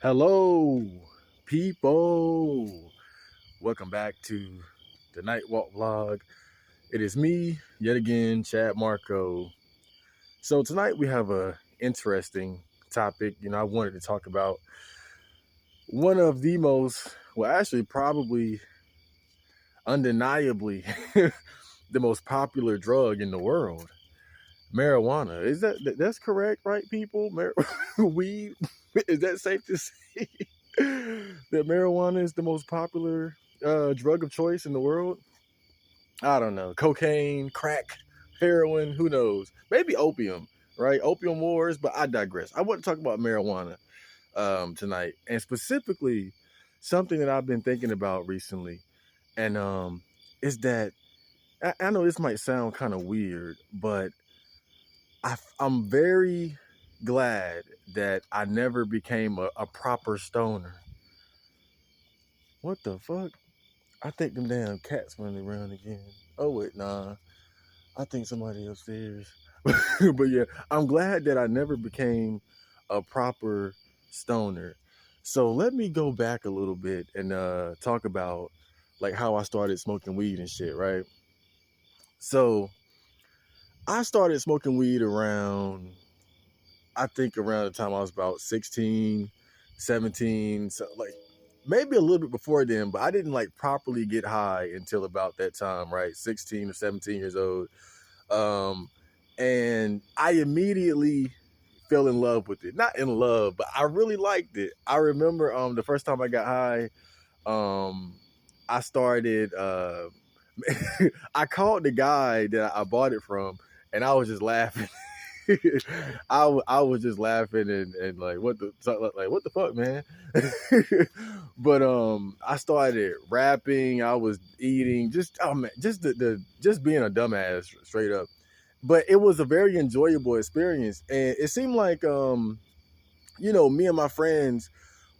Hello, people. Welcome back to the Nightwalk Vlog. It is me, yet again, Chad Marco. So tonight we have a interesting topic. I wanted to talk about one of the most, well, actually, probably undeniably, the most popular drug in the world, marijuana. Is that's correct, right, people? Weed. Is that safe to say? That marijuana is the most popular drug of choice in the world? I don't know. Cocaine, crack, heroin, who knows? Maybe opium, right? Opium wars, but I digress. I want to talk about marijuana tonight, and specifically something that I've been thinking about recently, and is that I know this might sound kind of weird, but I'm very glad that I never became a proper stoner. What the fuck? I think them damn cats running around again. Oh wait, nah. I think somebody upstairs. But yeah, I'm glad that I never became a proper stoner. So let me go back a little bit and talk about like how I started smoking weed and shit, right? So I started smoking weed around, I think around the time I was about 16, 17, so like maybe a little bit before then, but I didn't like properly get high until about that time, right? 16 or 17 years old. Um, and I immediately fell in love with it. Not in love, but I really liked it. I remember the first time I got high, um, I started I called the guy that I bought it from, and I was just laughing. I was just laughing and like what the fuck, man. But I started rapping, I was eating, just oh man, just the just being a dumbass straight up. But it was a very enjoyable experience, and it seemed like me and my friends,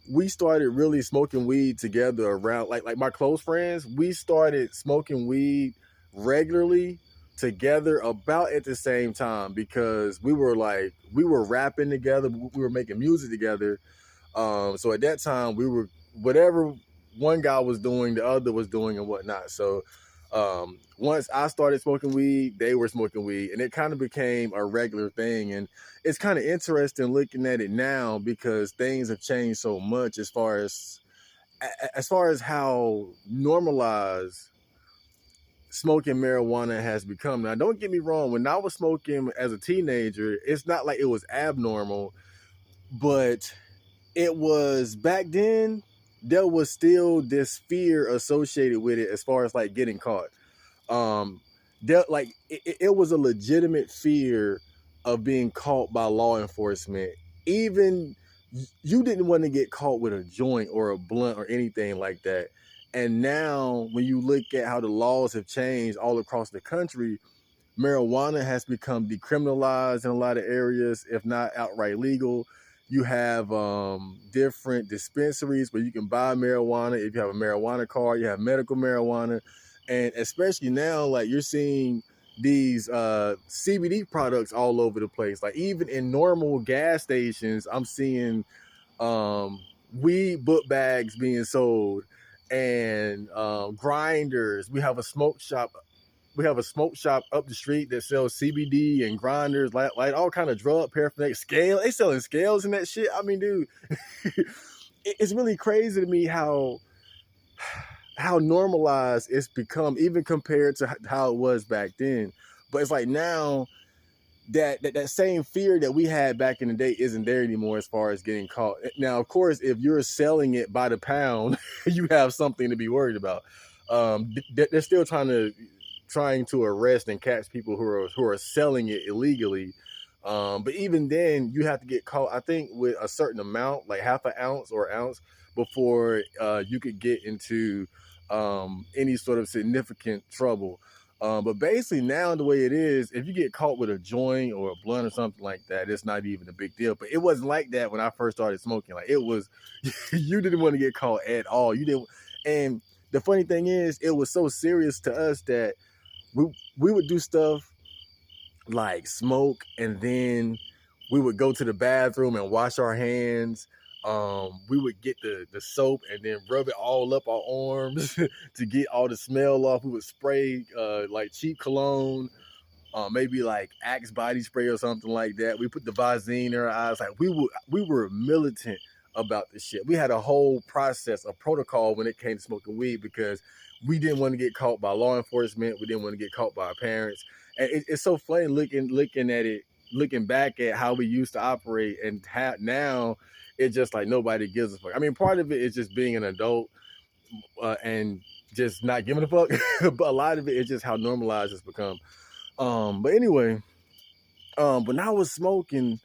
we started really smoking weed together around like my close friends. We started smoking weed regularly together about at the same time because we were rapping together, we were making music together. So at that time we were whatever one guy was doing, the other was doing and whatnot. So once I started smoking weed, they were smoking weed, and it kind of became a regular thing. And it's kind of interesting looking at it now because things have changed so much as far as how normalized smoking marijuana has become. Now, don't get me wrong, when I was smoking as a teenager, it's not like it was abnormal, but it was back then. There was still this fear associated with it as far as like getting caught. um it was a legitimate fear of being caught by law enforcement. Even you didn't want to get caught with a joint or a blunt or anything like that. And now when you look at how the laws have changed all across the country, marijuana has become decriminalized in a lot of areas, if not outright legal. You have different dispensaries where you can buy marijuana. If you have a marijuana card, you have medical marijuana. And especially now, like you're seeing these CBD products all over the place. Like even in normal gas stations, I'm seeing weed book bags being sold and grinders. We have a smoke shop up the street that sells CBD and grinders, like all kind of drug paraphernalia. Scale, they selling scales and that shit. I mean, dude, it's really crazy to me how normalized it's become, even compared to how it was back then. But it's like now that same fear that we had back in the day isn't there anymore as far as getting caught. Now, of course, if you're selling it by the pound, you have something to be worried about. They're still trying to arrest and catch people who are selling it illegally. But even then, you have to get caught, I think, with a certain amount, like half an ounce or ounce, before you could get into any sort of significant trouble. But basically now the way it is, if you get caught with a joint or a blunt or something like that, it's not even a big deal. But it wasn't like that when I first started smoking. Like it was, you didn't want to get caught at all. You didn't. And the funny thing is, it was so serious to us that we we would do stuff like smoke, and then we would go to the bathroom and wash our hands. We would get the soap and then rub it all up our arms to get all the smell off. We would spray like cheap cologne, maybe like Axe body spray or something like that. We put the Visine in our eyes. Like we were militant about this shit. We had a whole process, a protocol when it came to smoking weed because we didn't want to get caught by law enforcement. We didn't want to get caught by our parents. And it's so funny looking at it, looking back at how we used to operate and now it's just like nobody gives a fuck. I mean, part of it is just being an adult and just not giving a fuck, but a lot of it is just how normalized it's become. But anyway, when I was smoking,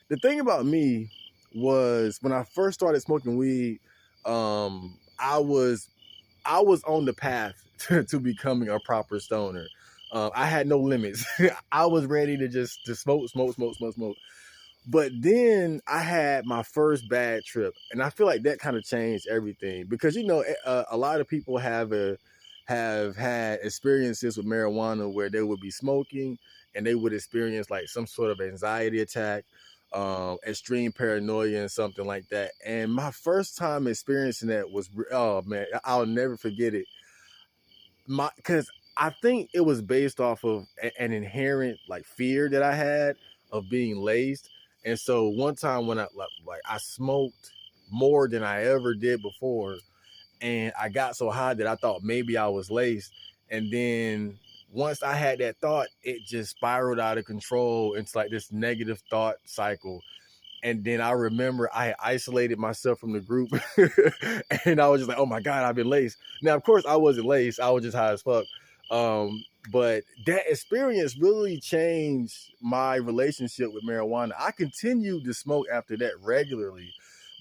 the thing about me was when I first started smoking weed, I was on the path to becoming a proper stoner. I had no limits. I was ready to just to smoke. But then I had my first bad trip, and I feel like that kind of changed everything because a lot of people have had experiences with marijuana where they would be smoking and they would experience like some sort of anxiety attack, extreme paranoia, and something like that. And my first time experiencing that was, oh man, I'll never forget it. Because I think it was based off of an inherent like fear that I had of being laced. And so one time when I smoked more than I ever did before, and I got so high that I thought maybe I was laced. And then once I had that thought, it just spiraled out of control into like this negative thought cycle. And then I remember I had isolated myself from the group and I was just like, oh my God, I've been laced. Now, of course, I wasn't laced. I was just high as fuck. But that experience really changed my relationship with marijuana. I continued to smoke after that regularly,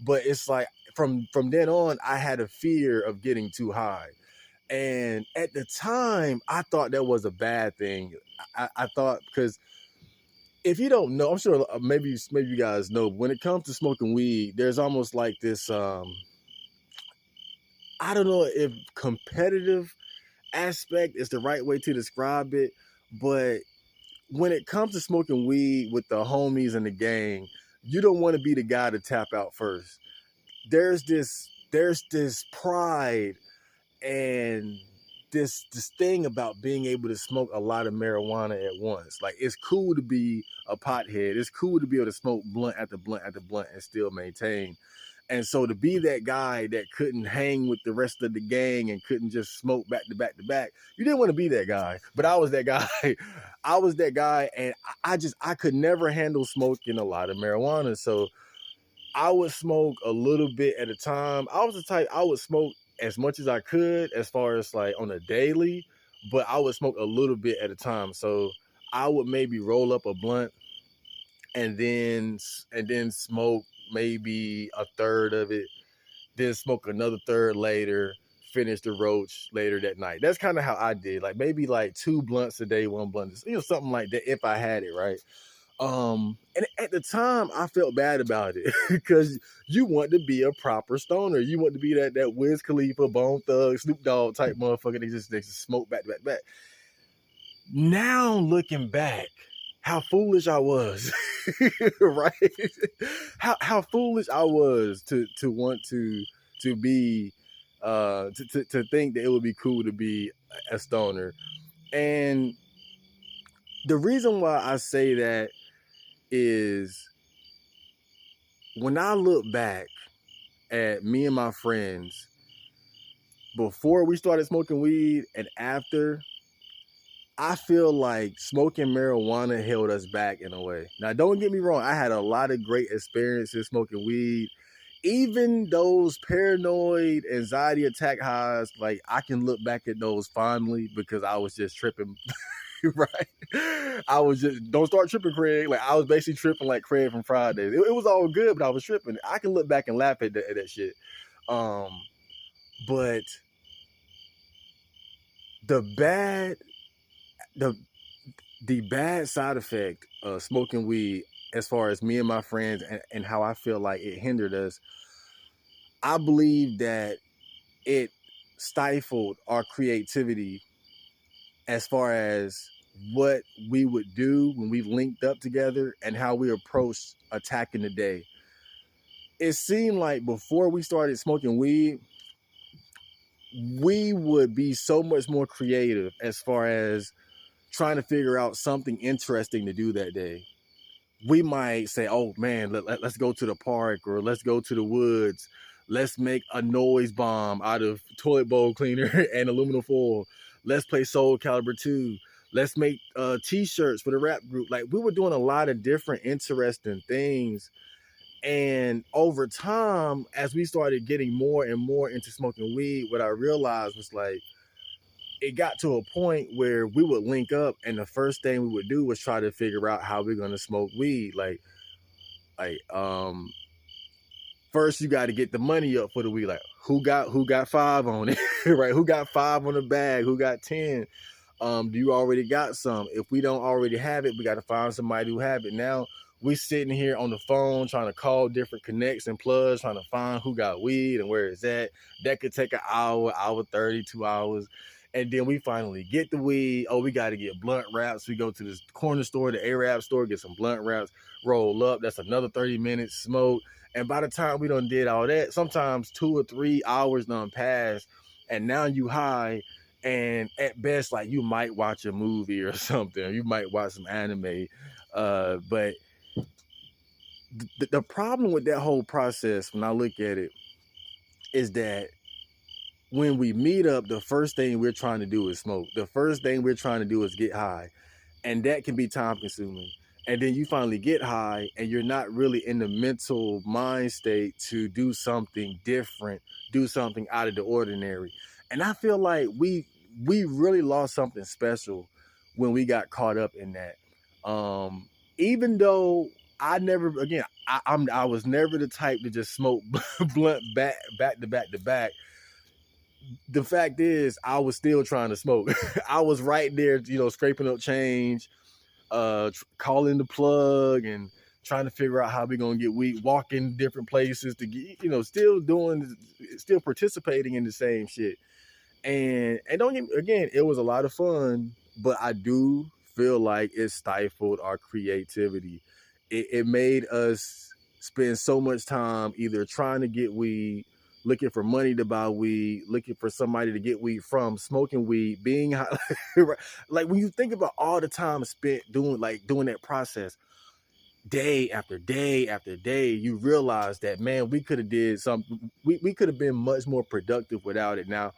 but it's like from then on, I had a fear of getting too high. And at the time, I thought that was a bad thing. I thought because if you don't know, I'm sure maybe you guys know, when it comes to smoking weed, there's almost like this I don't know if competitive aspect is the right way to describe it, but when it comes to smoking weed with the homies and the gang, you don't want to be the guy to tap out first. There's this pride and this thing about being able to smoke a lot of marijuana at once. Like, it's cool to be a pothead. It's cool to be able to smoke blunt after blunt after blunt and still maintain. And so to be that guy that couldn't hang with the rest of the gang and couldn't just smoke back to back to back, you didn't want to be that guy. But I was that guy. I was that guy, and I could never handle smoking a lot of marijuana. So I would smoke a little bit at a time. I was the type, I would smoke as much as I could as far as like on a daily, but I would smoke a little bit at a time. So I would maybe roll up a blunt and then smoke maybe a third of it, then smoke another third later, finish the roach later that night. That's kind of how I did. Like maybe like 2 blunts a day, 1 blunt, something like that if I had it, right? And at the time I felt bad about it because you want to be a proper stoner. You want to be that Wiz Khalifa, Bone Thug, Snoop Dogg type motherfucker. They just smoke back to back to back. Now looking back, how foolish I was, right? How foolish I was to want to be to think that it would be cool to be a stoner. And the reason why I say that is when I look back at me and my friends before we started smoking weed and after, I feel like smoking marijuana held us back in a way. Now, don't get me wrong, I had a lot of great experiences smoking weed. Even those paranoid anxiety attack highs, like I can look back at those fondly because I was just tripping. Right? I was just, don't start tripping, Craig. Like I was basically tripping like Craig from Fridays. It was all good, but I was tripping. I can look back and laugh at that shit. Um, but the bad, the the bad side effect of smoking weed, as far as me and my friends and how I feel like it hindered us, I believe that it stifled our creativity as far as what we would do when we linked up together and how we approached attacking the day. it seemed like before we started smoking weed, we would be so much more creative as far as trying to figure out something interesting to do that day. We might say, oh man, let's go to the park, or let's go to the woods. Let's make a noise bomb out of toilet bowl cleaner and aluminum foil. Let's play Soul Calibur 2. Let's make t-shirts for the rap group. Like, we were doing a lot of different interesting things. And over time, as we started getting more and more into smoking weed, what I realized was like, it got to a point where we would link up, and the first thing we would do was try to figure out how we're gonna smoke weed. Like first you got to get the money up for the weed. Like, who got 5 on it, right? Who got 5 on the bag? Who got 10? Do you already got some? If we don't already have it, we got to find somebody who have it. Now we sitting here on the phone trying to call different connects and plugs, trying to find who got weed and where it's at. That could take an hour 30, 2 hours. And then we finally get the weed. Oh, we got to get blunt wraps. We go to this corner store, the Arab store, get some blunt wraps, roll up. That's another 30 minutes, smoke. And by the time we done did all that, sometimes 2 or 3 hours done passed. And now you high. And at best, like, you might watch a movie or something. You might watch some anime. But the problem with that whole process, when I look at it, is that when we meet up, the first thing we're trying to do is smoke. The first thing we're trying to do is get high. And that can be time consuming. And then you finally get high and you're not really in the mental mind state to do something different, do something out of the ordinary. And I feel like we really lost something special when we got caught up in that. Even though I never, again, I was never the type to just smoke blunt back to back to back. The fact is, I was still trying to smoke. I was right there, scraping up change, calling the plug, and trying to figure out how we're gonna get weed, walking different places to get, still participating in the same shit. And don't get, again, it was a lot of fun, but I do feel like it stifled our creativity. It made us spend so much time either trying to get weed, looking for money to buy weed, looking for somebody to get weed from, smoking weed, being high. Like, when you think about all the time spent doing that process, day after day after day, you realize that, man, we could have did something. We could have been much more productive without it. Now,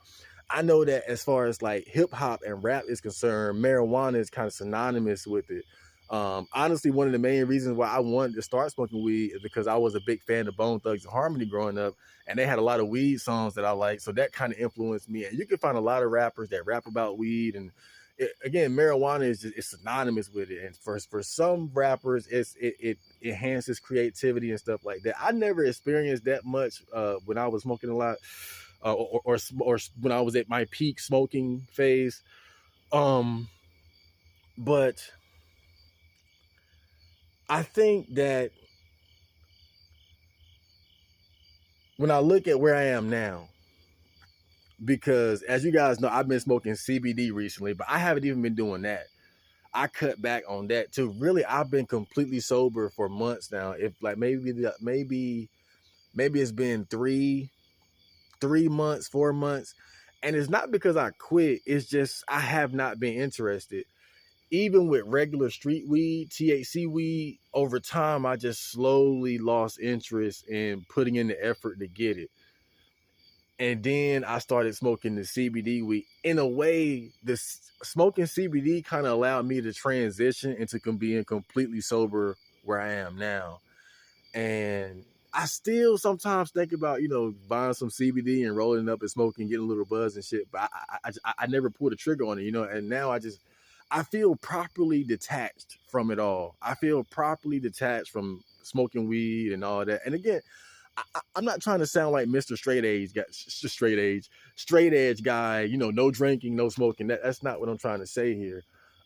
I know that as far as like hip hop and rap is concerned, marijuana is kind of synonymous with it. Honestly, one of the main reasons why I wanted to start smoking weed is because I was a big fan of Bone Thugs and Harmony growing up, and they had a lot of weed songs that I liked. So that kind of influenced me. And you can find a lot of rappers that rap about weed, and again, marijuana is synonymous with it. And for some rappers, it enhances creativity and stuff like that. I never experienced that much when I was smoking a lot, or when I was at my peak smoking phase. But I think that when I look at where I am now, because as you guys know, I've been smoking CBD recently, but I haven't even been doing that. I cut back on that too. Really, I've been completely sober for months now. If like maybe it's been 3 months, 4 months. And it's not because I quit. It's just I have not been interested. Even with regular street weed, THC weed, over time, I just slowly lost interest in putting in the effort to get it. And then I started smoking the CBD weed. In a way, smoking CBD kind of allowed me to transition into being completely sober where I am now. And I still sometimes think about, buying some CBD and rolling it up and smoking, getting a little buzz and shit. But I never pulled a trigger on it, and now I feel properly detached from it all. I feel properly detached from smoking weed and all that. And again, I'm not trying to sound like Mr. Straight Edge guy, no drinking, no smoking. That's not what I'm trying to say here.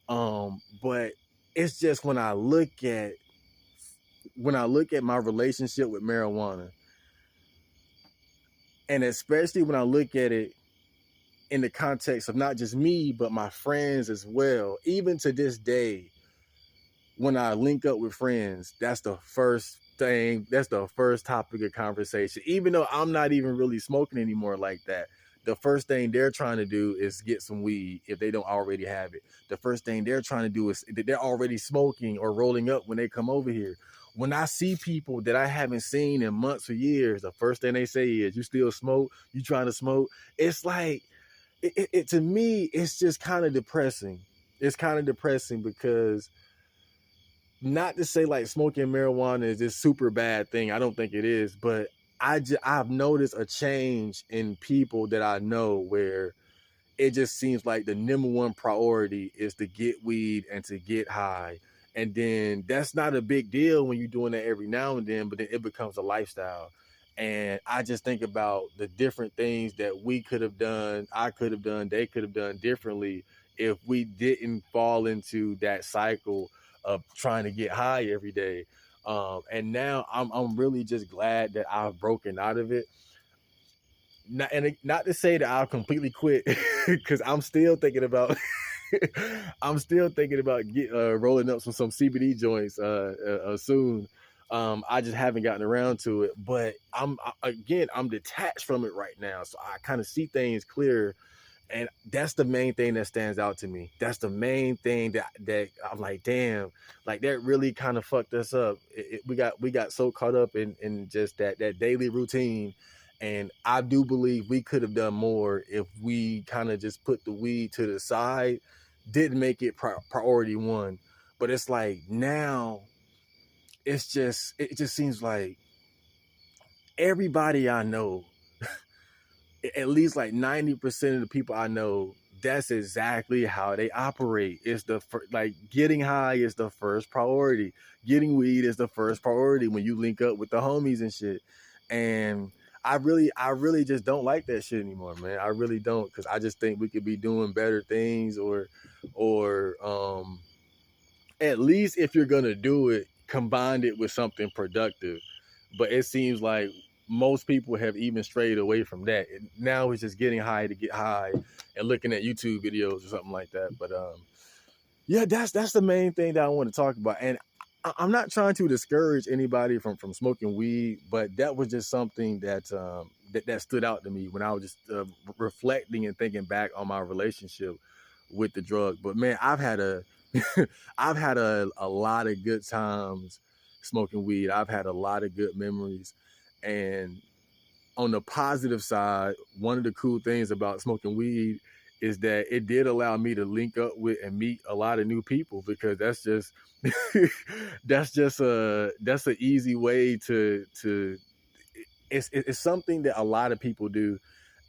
But it's just when I look at my relationship with marijuana, and especially when I look at it in the context of not just me, but my friends as well, even to this day, when I link up with friends, that's the first thing. That's the first topic of conversation. Even though I'm not even really smoking anymore like that, the first thing they're trying to do is get some weed if they don't already have it. The first thing they're trying to do is they're already smoking or rolling up when they come over here. When I see people that I haven't seen in months or years, the first thing they say is, "You still smoke? You trying to smoke?" It's like to me, it's just kind of depressing. It's kind of depressing because, not to say like smoking marijuana is this super bad thing. I don't think it is, but I've noticed a change in people that I know where it just seems like the number one priority is to get weed and to get high. And then that's not a big deal when you're doing that every now and then, but then it becomes a lifestyle. And I just think about the different things that we could have done, I could have done, they could have done differently if we didn't fall into that cycle of trying to get high every day. And now I'm really just glad that I've broken out of it. Not to say that I'll completely quit, because I'm still thinking about I'm still thinking about rolling up some CBD joints soon. I just haven't gotten around to it, but I'm detached from it right now, so I kind of see things clearer. And that's the main thing that stands out to me. That's the main thing that I'm like, damn, like that really kind of fucked us up. We got so caught up in just that daily routine, and I do believe we could have done more if we kind of just put the weed to the side, didn't make it priority one. But it's like now, it just seems like everybody I know, at least like 90% of the people I know, that's exactly how they operate. It's like getting high is the first priority. Getting weed is the first priority when you link up with the homies and shit. And I really just don't like that shit anymore, man. I really don't, because I just think we could be doing better things, or at least if you're gonna do it, combine it with something productive. But it seems like most people have even strayed away from that. Now it's just getting high to get high and looking at YouTube videos or something like that. But yeah, that's the main thing that I want to talk about. And I'm not trying to discourage anybody from smoking weed, but that was just something that stood out to me when I was just reflecting and thinking back on my relationship with the drug. But man, I've had a lot of good times smoking weed. I've had a lot of good memories. And on the positive side, one of the cool things about smoking weed is that it did allow me to link up with and meet a lot of new people, because that's just that's an easy way to it's something that a lot of people do.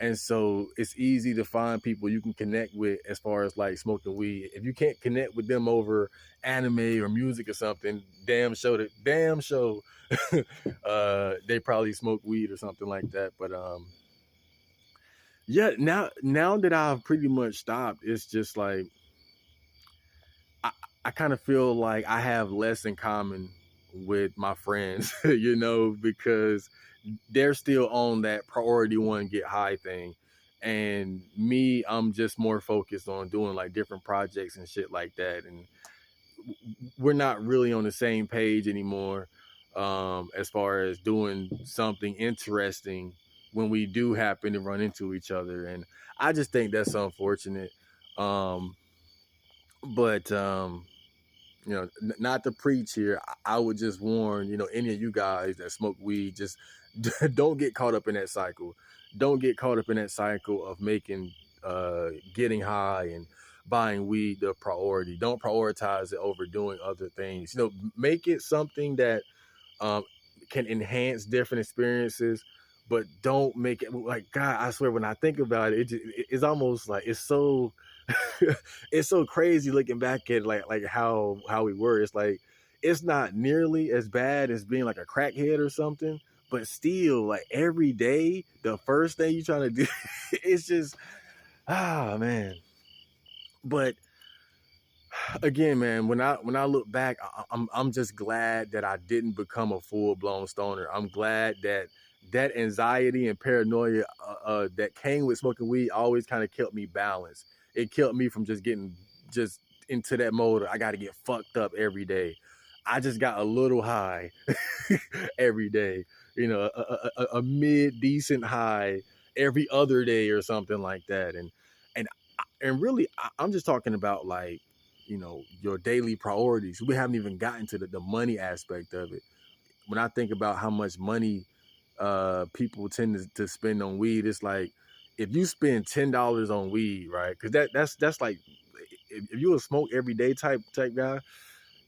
And so it's easy to find people you can connect with as far as like smoking weed. If you can't connect with them over anime or music or something, damn show they probably smoke weed or something like that. But yeah, now that I've pretty much stopped, it's just like I, I kind of feel like I have less in common with my friends, because they're still on that priority one get high thing. And me, I'm just more focused on doing like different projects and shit like that. And we're not really on the same page anymore, as far as doing something interesting when we do happen to run into each other. And I just think that's unfortunate. Um, but not to preach here. I would just warn, any of you guys that smoke weed, just don't get caught up in that cycle. Don't get caught up in that cycle of making, getting high and buying weed the priority. Don't prioritize it over doing other things. Make it something that um, can enhance different experiences, but don't make it like, God. I swear, when I think about it, it's almost like it's so it's so crazy looking back at like how we were. It's like it's not nearly as bad as being like a crackhead or something, but still, like every day, the first thing you're trying to do, it's just man. But again, man, when I look back, I'm just glad that I didn't become a full blown stoner. I'm glad that anxiety and paranoia that came with smoking weed always kind of kept me balanced. It kept me from just getting just into that mode of, I got to get fucked up every day. I just got a little high every day. You know, a mid decent high every other day or something like that. And and really, I'm just talking about like, you know, your daily priorities. We haven't even gotten to the money aspect of it. When I think about how much money people tend to spend on weed, it's like if you spend $10 on weed, right? Because that's like if you a smoke every day type guy,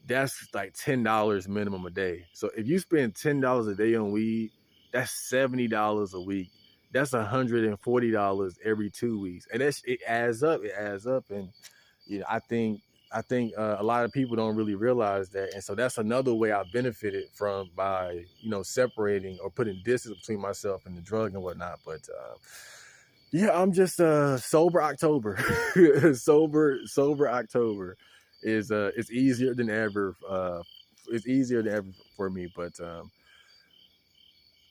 that's like $10 minimum a day. So if you spend $10 a day on weed, that's $70 a week. That's $140 every 2 weeks, and that's it adds up. It adds up, and you know, I think a lot of people don't really realize that, and so that's another way I benefited from by separating or putting distance between myself and the drug and whatnot. But yeah, I'm just sober October. Sober October is it's easier than ever. It's easier than ever for me, but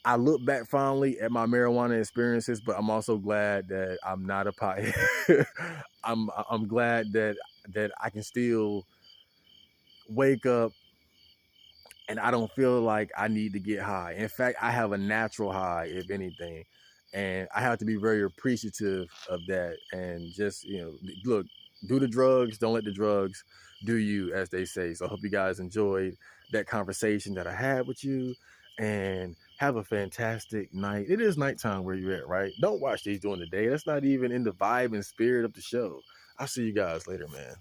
I look back fondly at my marijuana experiences, but I'm also glad that I'm not a pothead. I'm glad that I can still wake up and I don't feel like I need to get high. In fact, I have a natural high, if anything, and I have to be very appreciative of that. And just look, do the drugs, don't let the drugs do you, as they say. So I hope you guys enjoyed that conversation that I had with you, and have a fantastic night. It is nighttime where you're at, right? Don't watch these during the day. That's not even in the vibe and spirit of the show. I'll see you guys later, man.